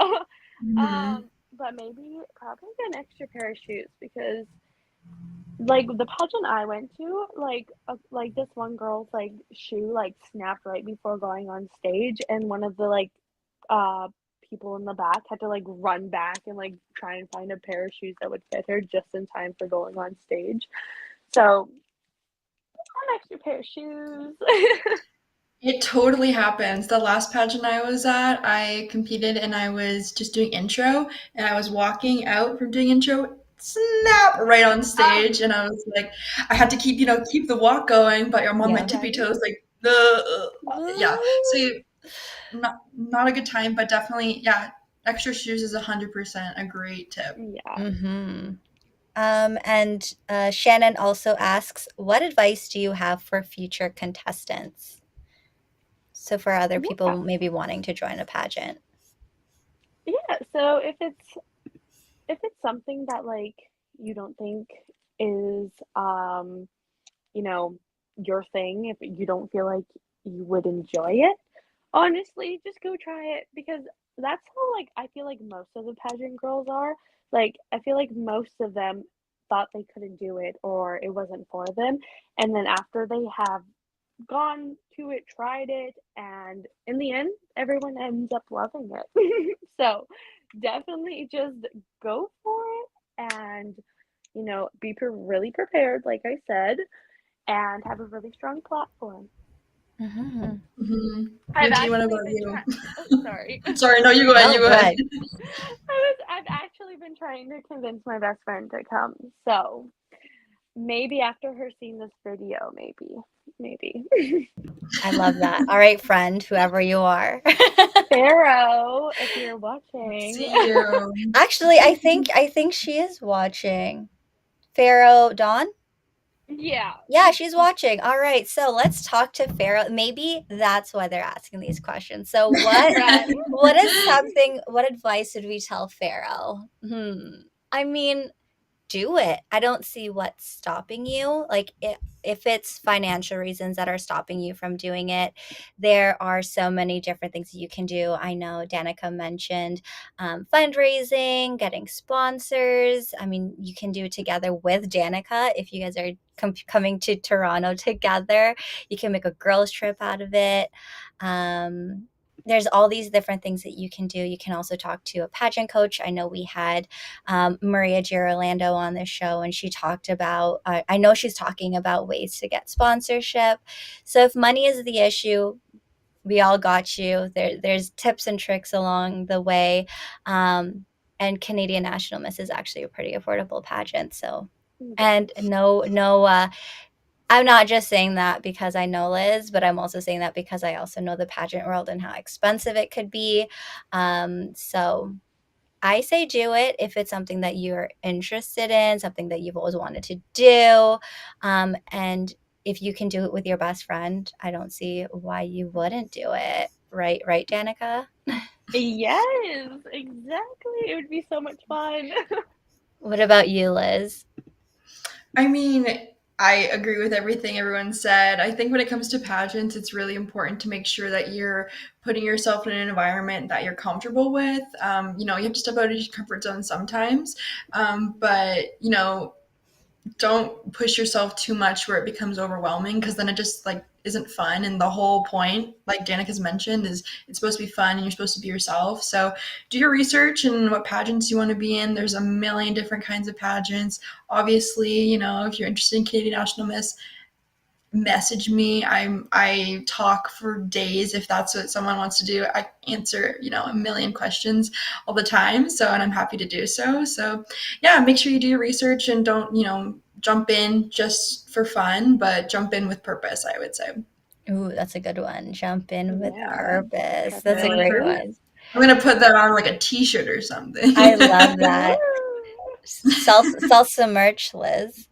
Mhm. But maybe probably an extra pair of shoes because like the pageant I went to, like this one girl's like shoe like snapped right before going on stage, and one of the like uh people in the back had to like run back and like try and find a pair of shoes that would fit her just in time for going on stage. So an extra pair of shoes. It totally happens. The last pageant I was at, I competed and I was just doing intro, and I was walking out from doing intro, snap right on Ah, stage, and I was like, I had to keep, keep the walk going, but I'm on my Yeah. tippy right? toes, like, yeah. So not a good time, but definitely, yeah. Extra shoes is 100% a great tip. Yeah. Mm-hmm. And Shannon also asks, what advice do you have for future contestants? So for other Yeah. people maybe wanting to join a pageant. Yeah. So if it's something that like you don't think is you know, your thing, if you don't feel like you would enjoy it, honestly, just go try it because that's how like I feel like most of the pageant girls are. Like I feel like most of them thought they couldn't do it or it wasn't for them. And then after they have gone to it, tried it, and in the end, everyone ends up loving it. So definitely just go for it and, be really prepared, like I said, and have a really strong platform. Mm-hmm. I've Nadine, what actually about been you? trying. Oh, sorry. Sorry, no, you go ahead, No, you go go ahead. ahead. I've actually been trying to convince my best friend to come. So maybe after her seeing this video, maybe. I love that. All right, friend, whoever you are. Pharaoh, if you're watching. See you. Actually, I think she is watching. Pharaoh Dawn? Yeah. Yeah, she's watching. All right, so let's talk to Pharaoh. Maybe that's why they're asking these questions. So Right. what advice would we tell Pharaoh? I mean, do it. I don't see what's stopping you. Like if it's financial reasons that are stopping you from doing it, there are so many different things you can do. I know Dannicka mentioned fundraising, getting sponsors. I mean, you can do it together with Dannicka if you guys are coming to Toronto together. You can make a girls trip out of it. There's all these different things that you can do. You can also talk to a pageant coach. I know we had Maria Girolando on this show, and she talked about, I know she's talking about ways to get sponsorship. So if money is the issue, we all got you. There's tips and tricks along the way. And Canadian National Miss is actually a pretty affordable pageant. So, and no, I'm not just saying that because I know Liz, but I'm also saying that because I also know the pageant world and how expensive it could be. So I say do it if it's something that you're interested in, something that you've always wanted to do. And if you can do it with your best friend, I don't see why you wouldn't do it. Right, Danica? Yes, exactly. It would be so much fun. What about you, Liz? I mean, I agree with everything everyone said. I think when it comes to pageants, it's really important to make sure that you're putting yourself in an environment that you're comfortable with. You have to step out of your comfort zone sometimes, but don't push yourself too much where it becomes overwhelming because then it just like isn't fun. And the whole point, like Danicka's mentioned, is it's supposed to be fun and you're supposed to be yourself. So do your research and what pageants you want to be in. There's a million different kinds of pageants. Obviously, if you're interested in Canadian National Miss, message me. I talk for days if that's what someone wants to do. I answer, a million questions all the time. So, and I'm happy to do so. So, yeah, make sure you do your research and don't, jump in just for fun, but jump in with purpose, I would say. Ooh, that's a good one. Jump in with Yeah, purpose. That's a Purpose. great one. I'm gonna put that on like a t-shirt or something. I love that. Woo! Sell some merch, Liz.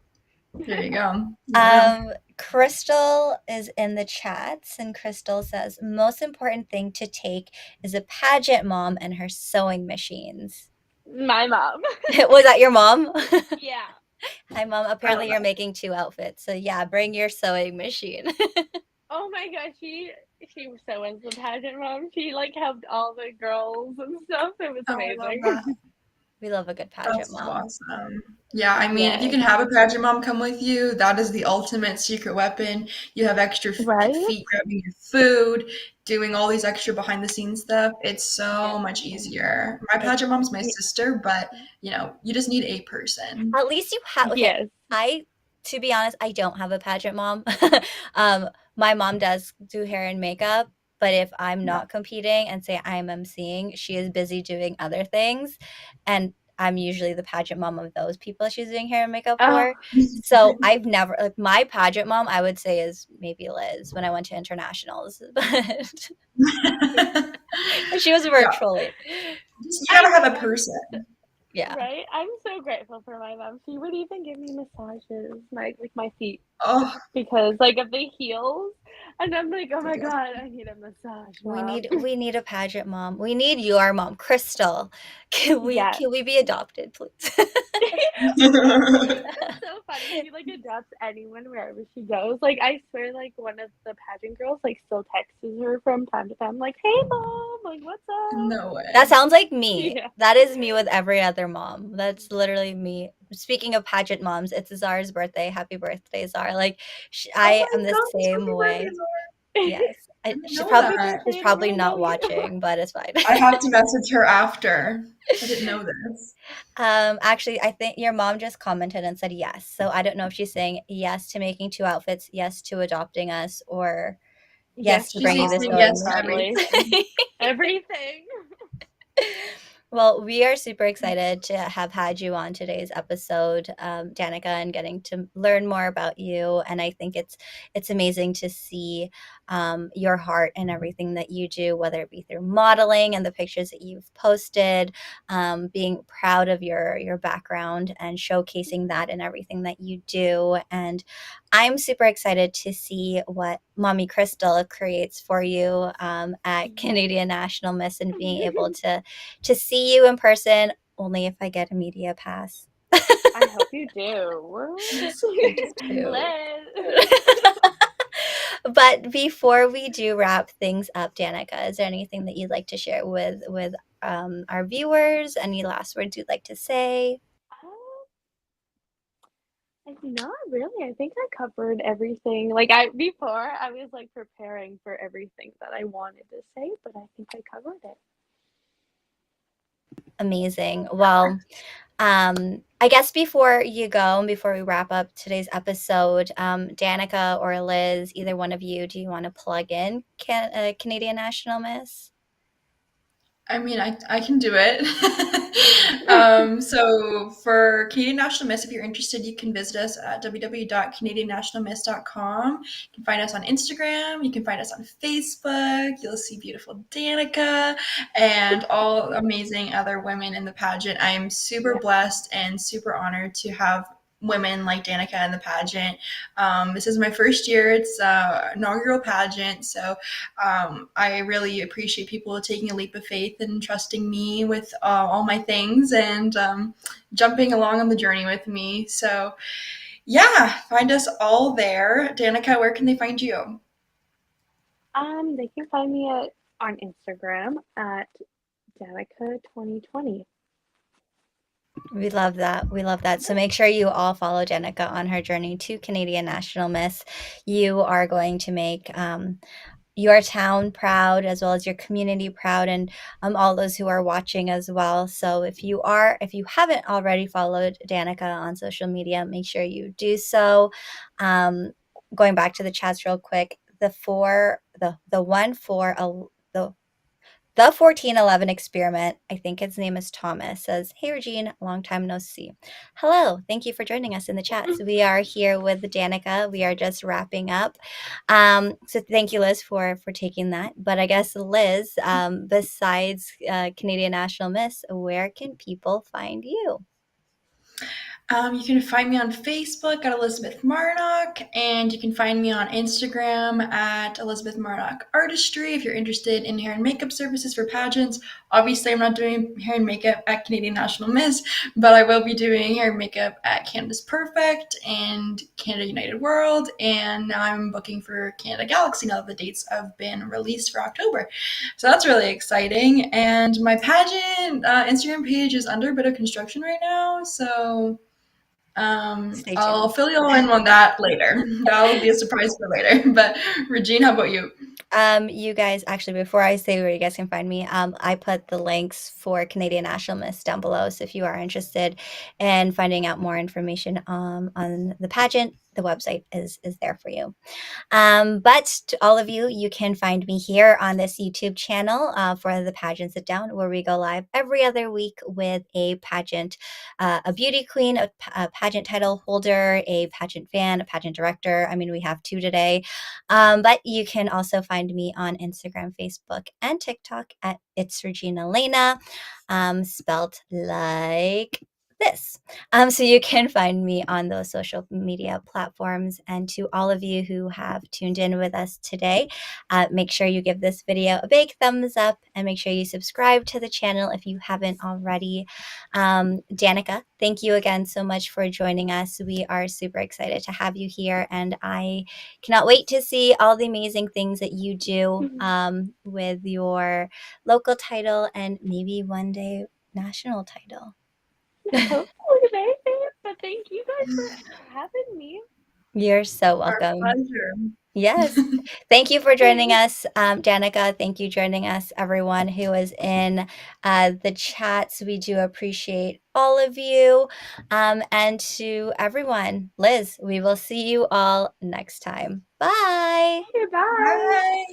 There you go. Yeah. Crystal is in the chats, and Crystal says, most important thing to take is a pageant mom and her sewing machines. My mom. Was that your mom? Yeah. Hi, Mom. I love Apparently, you're making 2 outfits. So, yeah, bring your sewing machine. Oh my gosh, she so was the pageant mom. She like helped all the girls and stuff. It was Oh, I love amazing. that. We love a good pageant That's so mom. awesome. Yeah, I mean, if you Yes. can have a pageant mom come with you, that is the ultimate secret weapon. You have extra Right? feet grabbing your food, doing all these extra behind the scenes stuff. It's so Yes. much easier. My It, pageant mom's my Y- sister, but you just need a person. at least you have, okay, Yes. to be honest, I don't have a pageant mom. um, my mom does do hair and makeup, but if I'm Yeah. not competing and say I'm emceeing, she is busy doing other things. And I'm usually the pageant mom of those people she's doing hair and makeup Oh, for. So I've never, like, my pageant mom, I would say, is maybe Liz when I went to internationals, but she was Yeah. virtually. You I gotta have know. a person. Yeah. Right? I'm so grateful for my mom. She would even give me massages, my feet, Oh, because like of the heels, and I'm like, oh the my best. god, I need a massage, We mom. need we need a pageant mom. We need your mom, Crystal. Can we Yes. can we be adopted, please? That's so funny. She like adopts anyone wherever she goes. Like I swear, like one of the pageant girls like still texts her from time to time, like, "Hey mom, like what's up?" No That way. sounds like me. Yeah. That is me with every other mom. That's literally me. Speaking of pageant moms, it's Zara's birthday. Happy birthday, Zara. Like, Oh I my am the gosh, same happy birthday, way. Zora. Yes. I didn't know Happy that. She's birthday to probably my not mommy. watching, but it's fine. I have to message her after. I didn't know this. Actually, I think your mom just commented and said yes. So I don't know if she's saying yes to making 2 outfits, yes to adopting us, or Yes yes to to She's bringing the saying all, yes sewing to probably. everything. machine. Everything. Well, we are super excited to have had you on today's episode, Danica, and getting to learn more about you. And I think it's amazing to see your heart and everything that you do, whether it be through modeling and the pictures that you've posted, being proud of your background and showcasing that in everything that you do. And I'm super excited to see what Mommy Crystal creates for you at Canadian National Miss and being able to see you in person, only if I get a media pass. I hope you do. Yes, please do. Liz. But before we do wrap things up, Danica, is there anything that you'd like to share with our viewers? Any last words you'd like to say? Not really. I think I covered everything. Like I before I was like preparing for everything that I wanted to say, but I think I covered it. Amazing. Well, I guess before you go and before we wrap up today's episode, Danica or Liz, either one of you, do you want to plug in Canadian National Miss? I mean, I can do it. So for Canadian National Miss, if you're interested, you can visit us at www.canadiannationalmiss.com. You can find us on Instagram. You can find us on Facebook. You'll see beautiful Danica and all amazing other women in the pageant. I am super Yeah. blessed and super honored to have women like Danica in the pageant. This is my first year. It's inaugural pageant, so I really appreciate people taking a leap of faith and trusting me with all my things and jumping along on the journey with me. So, yeah, find us all there. Danica, where can they find you? They can find me on Instagram at Dannicka 2020. We love that. We love that. So make sure you all follow Danica on her journey to Canadian National Miss. You are going to make your town proud as well as your community proud, and all those who are watching as well. So if you haven't already followed Danica on social media, make sure you do so. um, Going back to the chats real quick, the one for the 1411 experiment, I think his name is Thomas, says, "Hey Regine, long time no see." Hello, thank you for joining us in the chat. So we are here with Danica. We are just wrapping up. So thank you, Liz, for taking that. But I guess, Liz, besides Canadian National Miss, where can people find you? You can find me on Facebook at Elizabeth Marnock, and you can find me on Instagram at Elizabeth Marnock Artistry if you're interested in hair and makeup services for pageants. Obviously, I'm not doing hair and makeup at Canadian National Miss, but I will be doing hair and makeup at Canada's Perfect and Canada United World, and now I'm booking for Canada Galaxy now that the dates have been released for October. So that's really exciting. And my pageant Instagram page is under a bit of construction right now, so Stay I'll tuned. fill you all in on that later. That'll be a surprise for later. But Regine, how about you? You guys, actually, before I say where you guys can find me, I put the links for Canadian National Miss down below. So if you are interested in finding out more information on the pageant, the website is there for you. But to all of you, you can find me here on this YouTube channel for the Pageant Sit Down, where we go live every other week with a pageant, a beauty queen, a pageant title holder, a pageant fan, a pageant director. I mean, we have two today. But you can also find me on Instagram, Facebook, and TikTok at It's Regina Lena, spelled like this. So you can find me on those social media platforms. And to all of you who have tuned in with us today, make sure you give this video a big thumbs up and make sure you subscribe to the channel if you haven't already. Danica, thank you again so much for joining us. We are super excited to have you here, and I cannot wait to see all the amazing things that you do with your local title and maybe one day national title. Hopefully, maybe. But thank you guys for having me. You're so Our welcome. pleasure. Yes. Thank you for joining us, Danica. Thank you joining us, everyone who is in the chats. We do appreciate all of you. And to everyone, Liz, we will see you all next time. Bye. Okay, bye. Bye.